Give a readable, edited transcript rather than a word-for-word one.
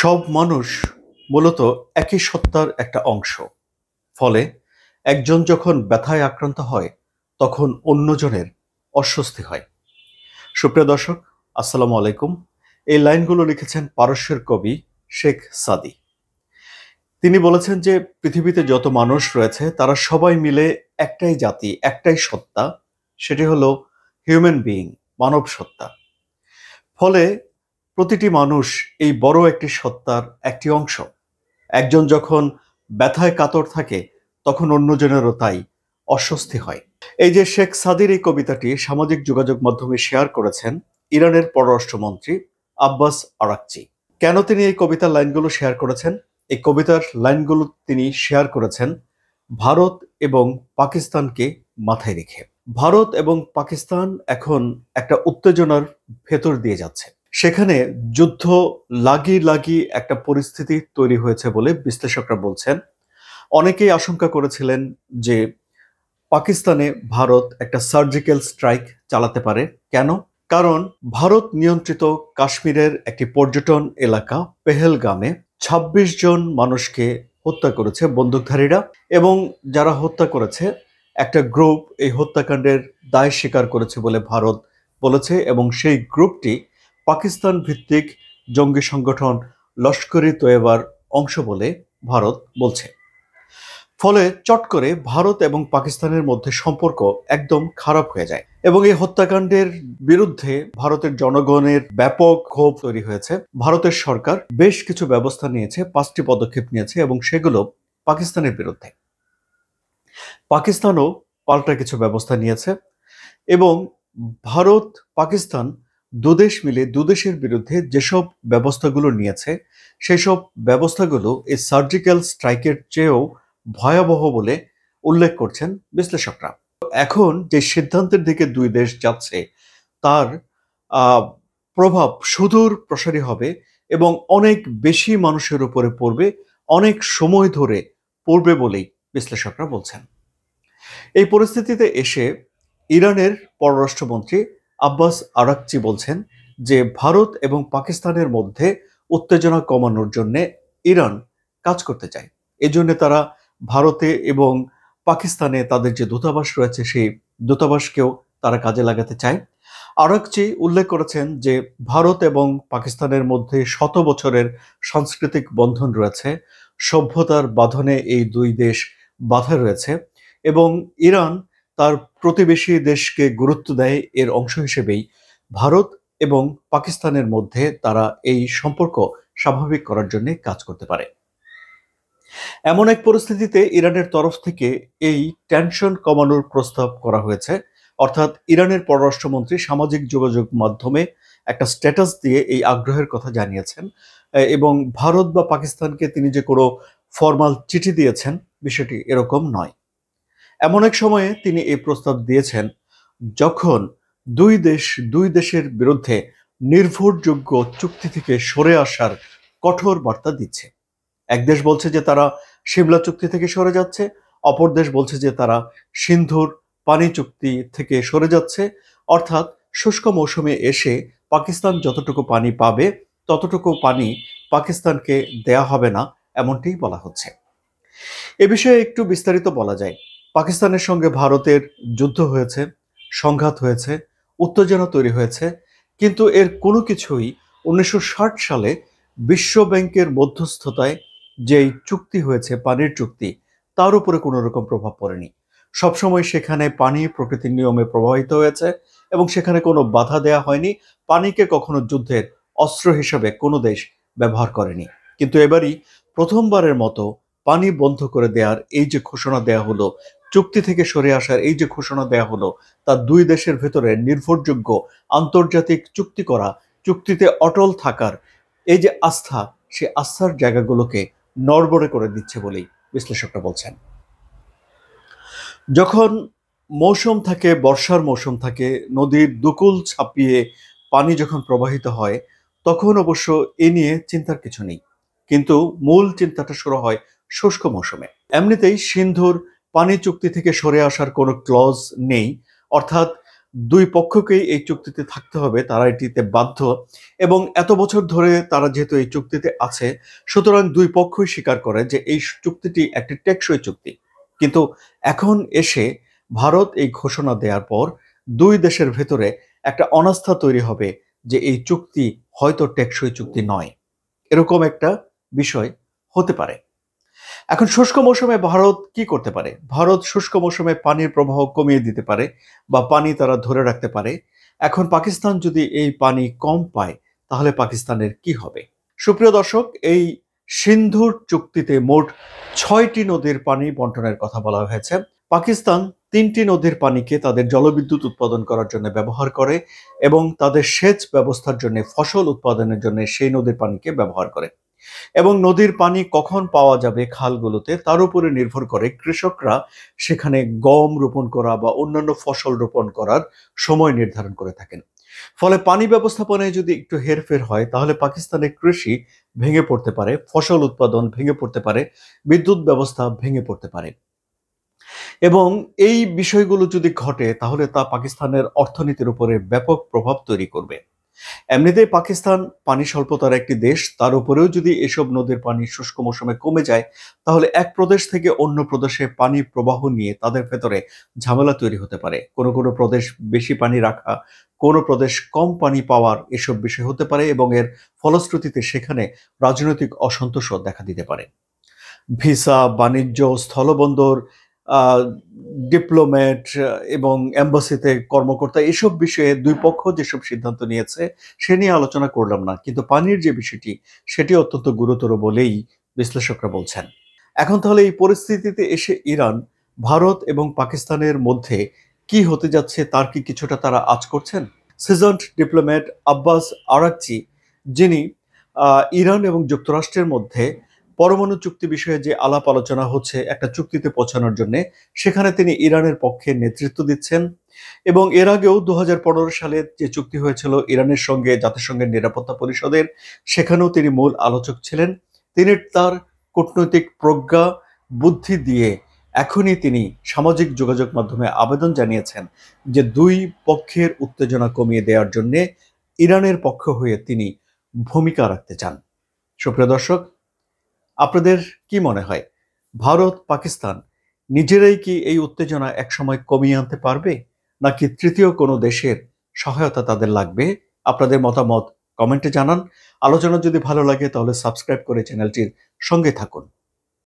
সব মানুষ মূলত একই সত্তার একটা অংশ। ফলে একজন যখন ব্যথায় আক্রান্ত হয় তখন অন্যজনের অস্বস্তি হয়। সুপ্রিয় দর্শক, আসসালামু আলাইকুম। এই লাইনগুলো লিখেছেন পারস্যের কবি শেখ সাদি। তিনি বলেছেন যে পৃথিবীতে যত মানুষ রয়েছে তারা সবাই মিলে একটাই জাতি, একটাই সত্তা, সেটি হলো হিউম্যান বিইং, মানব সত্তা। ফলে প্রতিটি মানুষ এই বড় একটি সত্তার একটি অংশ। একজন যখন ব্যথায় কাতর থাকে তখন অন্যজনেরও তাই অস্বস্তি হয়। এই যে শেখ সাদির এই কবিতাটি সামাজিক যোগাযোগ মাধ্যমে শেয়ার করেছেন ইরানের পররাষ্ট্রমন্ত্রী আব্বাস আরাকচি। কেন তিনি এই কবিতার লাইনগুলো শেয়ার করেছেন? এই কবিতার লাইনগুলো তিনি শেয়ার করেছেন ভারত এবং পাকিস্তানকে মাথায় রেখে। ভারত এবং পাকিস্তান এখন একটা উত্তেজনার ভেতর দিয়ে যাচ্ছে। সেখানে যুদ্ধ লাগি একটা পরিস্থিতি তৈরি হয়েছে বলে বিশ্লেষকরা বলছেন। অনেকেই আশঙ্কা করেছিলেন যে পাকিস্তানে ভারত একটা সার্জিক্যাল স্ট্রাইক চালাতে পারে। কেন? কারণ ভারত নিয়ন্ত্রিত কাশ্মীরের একটি পর্যটন এলাকা পেহেলগামে ২৬ জন মানুষকে হত্যা করেছে বন্দুকধারীরা, এবং যারা হত্যা করেছে একটা গ্রুপ এই হত্যাকাণ্ডের দায় স্বীকার করেছে বলে ভারত বলেছে, এবং সেই গ্রুপটি পাকিস্তান ভিত্তিক জঙ্গি সংগঠন লস্কর-ই তৈয়বার অংশ বলে ভারত বলছে। ফলে চট করে ভারত এবং পাকিস্তানের মধ্যে সম্পর্ক একদম খারাপ হয়ে যায়, এবং এই হত্যাকাণ্ডের বিরুদ্ধে ভারতের জনগণের ব্যাপক ক্ষোভ তৈরি হয়েছে। ভারতের সরকার বেশ কিছু ব্যবস্থা নিয়েছে, 5টি পদক্ষেপ নিয়েছে, এবং সেগুলো পাকিস্তানের বিরুদ্ধে। পাকিস্তানও পাল্টা কিছু ব্যবস্থা নিয়েছে, এবং ভারত পাকিস্তান দুদেশ মিলে দুদেশের বিরুদ্ধে যেসব ব্যবস্থাগুলো নিয়েছে সেই সব ব্যবস্থাগুলো এই সার্জিক্যাল স্ট্রাইকের চেয়েও ভয়াবহ বলে উল্লেখ করছেন বিশ্লেষকরা। এখন যে সিদ্ধান্তের দিকে দুই দেশ যাচ্ছে তার প্রভাব সুদূর প্রসারী হবে এবং অনেক বেশি মানুষের উপরে পড়বে, অনেক সময় ধরে পড়বে বলেই বিশ্লেষকরা বলছেন। এই পরিস্থিতিতে এসে ইরানের পররাষ্ট্রমন্ত্রী আব্বাস আরাকচি বলছেন যে ভারত এবং পাকিস্তানের মধ্যে উত্তেজনা কমানোর জন্য ইরান কাজ করতে চায়। এজন্য তারা ভারতে এবং পাকিস্তানে তাদের যে দূতাবাস রয়েছে সেই দূতাবাসকেও তারা কাজে লাগাতে চায়। আরাকচি উল্লেখ করেছেন যে ভারত এবং পাকিস্তানের মধ্যে শত বছরের সাংস্কৃতিক বন্ধন রয়েছে, সভ্যতার বাঁধনে এই দুই দেশ বাঁধা রয়েছে, এবং ইরান তার প্রতিবেশী দেশকে গুরুত্ব দেয়। এর অংশ হিসেবেই ভারত এবং পাকিস্তানের মধ্যে তারা এই সম্পর্ক স্বাভাবিক করার জন্য কাজ করতে পারে। এমন এক পরিস্থিতিতে ইরানের তরফ থেকে এই টেনশন কমানোর প্রস্তাব করা হয়েছে। অর্থাৎ ইরানের পররাষ্ট্রমন্ত্রী সামাজিক যোগাযোগ মাধ্যমে একটা স্ট্যাটাস দিয়ে এই আগ্রহের কথা জানিয়েছেন, এবং ভারত বা পাকিস্তানকে তিনি যে কোনো ফরমাল চিঠি দিয়েছেন বিষয়টি এরকম নয়। এমন এক সময়ে তিনি এই প্রস্তাব দিয়েছেন যখন দুই দেশের বিরুদ্ধে নির্ভরযোগ্য চুক্তি থেকে সরে আসার কঠোর বার্তা দিচ্ছে। এক দেশ বলছে যে তারা সিমলা চুক্তি থেকে সরে যাচ্ছে, অপর দেশ বলছে যে তারা সিন্ধুর পানি চুক্তি থেকে সরে যাচ্ছে। অর্থাৎ শুষ্ক মৌসুমে এসে পাকিস্তান যতটুকু পানি পাবে ততটুকু পানি পাকিস্তানকে দেয়া হবে না, এমনটি বলা হচ্ছে। এ বিষয়ে একটু বিস্তারিত বলা যায়। পাকিস্তানের সঙ্গে ভারতের যুদ্ধ হয়েছে, সংঘাত হয়েছে, উত্তেজনা তৈরি হয়েছে, কিন্তু এর কোনো কিছুই 1960 সালে বিশ্ব ব্যাংকের মধ্যস্থতায় যেই চুক্তি হয়েছে পানির চুক্তি, তার উপরে কোনো রকম প্রভাব পড়েনি। সবসময় সেখানে পানি প্রকৃতির নিয়মে প্রবাহিত হয়েছে এবং সেখানে কোনো বাধা দেয়া হয়নি। পানিকে কখনো যুদ্ধের অস্ত্র হিসেবে কোনো দেশ ব্যবহার করেনি। কিন্তু এবারই প্রথমবারের মতো পানি বন্ধ করে দেওয়ার এই যে ঘোষণা দেয়া হলো, চুক্তি থেকে সরে আসার এই যে ঘোষণা দেয়া হলো, তা দুই দেশের ভেতরে নির্ভরযোগ্য আন্তর্জাতিক চুক্তি করা, চুক্তিতে অটল থাকার এই যে আস্থা, সে আস্থার জায়গাগুলোকে নড়বড়ে করে দিচ্ছে বলেই বিশ্লেষকরা বলছেন। যখন মৌসুম থাকে, বর্ষার মৌসুম থাকে, নদীর দুকুল ছাপিয়ে পানি যখন প্রবাহিত হয় তখন অবশ্য এ নিয়ে চিন্তার কিছু নেই, কিন্তু মূল চিন্তাটা শুরু হয় শুষ্ক মৌসুমে। এমনিতেই সিন্ধুর পানি চুক্তি থেকে সরে আসার কোনো ক্লজ নেই, অর্থাৎ দুই পক্ষকেই এই চুক্তিতে থাকতে হবে, তারা এটিতে বাধ্য। এবং এত বছর ধরে তারা যেহেতু এই চুক্তিতে আছে, সুতরাং দুই পক্ষই স্বীকার করে যে এই চুক্তিটি একটি টেকসই চুক্তি। কিন্তু এখন এসে ভারত এই ঘোষণা দেওয়ার পর দুই দেশের ভেতরে একটা অনাস্থা তৈরি হবে যে এই চুক্তি হয়তো টেকসই চুক্তি নয়, এরকম একটা বিষয় হতে পারে। এখন শুষ্ক মৌসুমে ভারত কি করতে পারে? ভারত শুষ্ক মৌসুমে পানির প্রবাহ কমিয়ে দিতে পারে বা পানি তারা ধরে রাখতে পারে। এখন পাকিস্তান যদি এই পানি কম পায় তাহলে পাকিস্তানের কি হবে? সুপ্রিয় দর্শক, এই সিন্ধুর চুক্তিতে মোট 6টি নদীর পানি বন্টনের কথা বলা হয়েছে। পাকিস্তান 3টি নদীর পানিকে তাদের জলবিদ্যুৎ উৎপাদন করার জন্য ব্যবহার করে এবং তাদের সেচ ব্যবস্থার জন্য, ফসল উৎপাদনের জন্য সেই নদীর পানিকে ব্যবহার করে। এবং নদীর পানি কখন পাওয়া যাবে খালগুলোতে তার উপরে নির্ভর করে কৃষকরা সেখানে গম রোপণ করা বা অন্যান্য ফসল রোপণ করার সময় নির্ধারণ করে থাকেন। ফলে পানি ব্যবস্থাপনায় যদি একটু হেরফের হয় তাহলে পাকিস্তানের কৃষি ভেঙে পড়তে পারে, ফসল উৎপাদন ভেঙে পড়তে পারে, বিদ্যুৎ ব্যবস্থা ভেঙে পড়তে পারে। এবং এই বিষয়গুলো যদি ঘটে তাহলে তা পাকিস্তানের অর্থনীতির উপরে ব্যাপক প্রভাব তৈরি করবে। এমনিতেই পাকিস্তান পানি স্বল্পতার একটি দেশ, তার উপরেও যদি এসব নদীর পানি শুষ্ক মৌসুমে কমে যায় তাহলে এক প্রদেশ থেকে অন্য প্রদেশে পানি প্রবাহ নিয়ে তাদের ভেতরে ঝামেলা তৈরি হতে পারে। কোনো কোনো প্রদেশ বেশি পানি রাখা, কোনো প্রদেশ কম পানি পাওয়ার, এসব বিষয় হতে পারে এবং এর ফলশ্রুতিতে সেখানে রাজনৈতিক অসন্তোষও দেখা দিতে পারে। ভিসা, বাণিজ্য, স্থলবন্দর, ডিপ্লোম্যাট এবং এম্বাসিতে কর্মকর্তা, এসব বিষয়ে দুই পক্ষ যেসব সিদ্ধান্ত নিয়েছে সে নিয়ে আলোচনা করলাম না, কিন্তু পানির যে বিষয়টি সেটি অত্যন্ত গুরুতর বলেই বিশ্লেষকরা বলছেন। এখন তাহলে এই পরিস্থিতিতে এসে ইরান, ভারত এবং পাকিস্তানের মধ্যে কি হতে যাচ্ছে তার কি কিছুটা তারা আঁচ করছেন? সিজন্ড ডিপ্লোম্যাট আব্বাস আরাকচি, যিনি ইরান এবং যুক্তরাষ্ট্রের মধ্যে পরমাণু চুক্তি বিষয়ে যে আলাপ আলোচনা হচ্ছে একটা চুক্তিতে পৌঁছানোর জন্য, সেখানে তিনি ইরানের পক্ষে নেতৃত্ব দিচ্ছেন। এবং এর আগেও 2015 সালে যে চুক্তি হয়েছিল ইরানের সঙ্গে জাতিসংঘের নিরাপত্তা পরিষদের, সেখানেও তিনি মূল আলোচক ছিলেন। তিনি তার কূটনৈতিক প্রজ্ঞা, বুদ্ধি দিয়ে এখনই তিনি সামাজিক যোগাযোগ মাধ্যমে আবেদন জানিয়েছেন যে দুই পক্ষের উত্তেজনা কমিয়ে দেওয়ার জন্য ইরানের পক্ষ হয়ে তিনি ভূমিকা রাখতে চান। সুপ্রিয় দর্শক, আপনাদের কি মনে হয়, ভারত পাকিস্তান নিজেরাই কি এই উত্তেজনা একসময় কমিয়ে আনতে পারবে, নাকি তৃতীয় কোনো দেশের সহায়তা তাদের লাগবে? আপনাদের মতামত কমেন্টে জানান। আলোচনা যদি ভালো লাগে তাহলে সাবস্ক্রাইব করে চ্যানেলটির সঙ্গে থাকুন।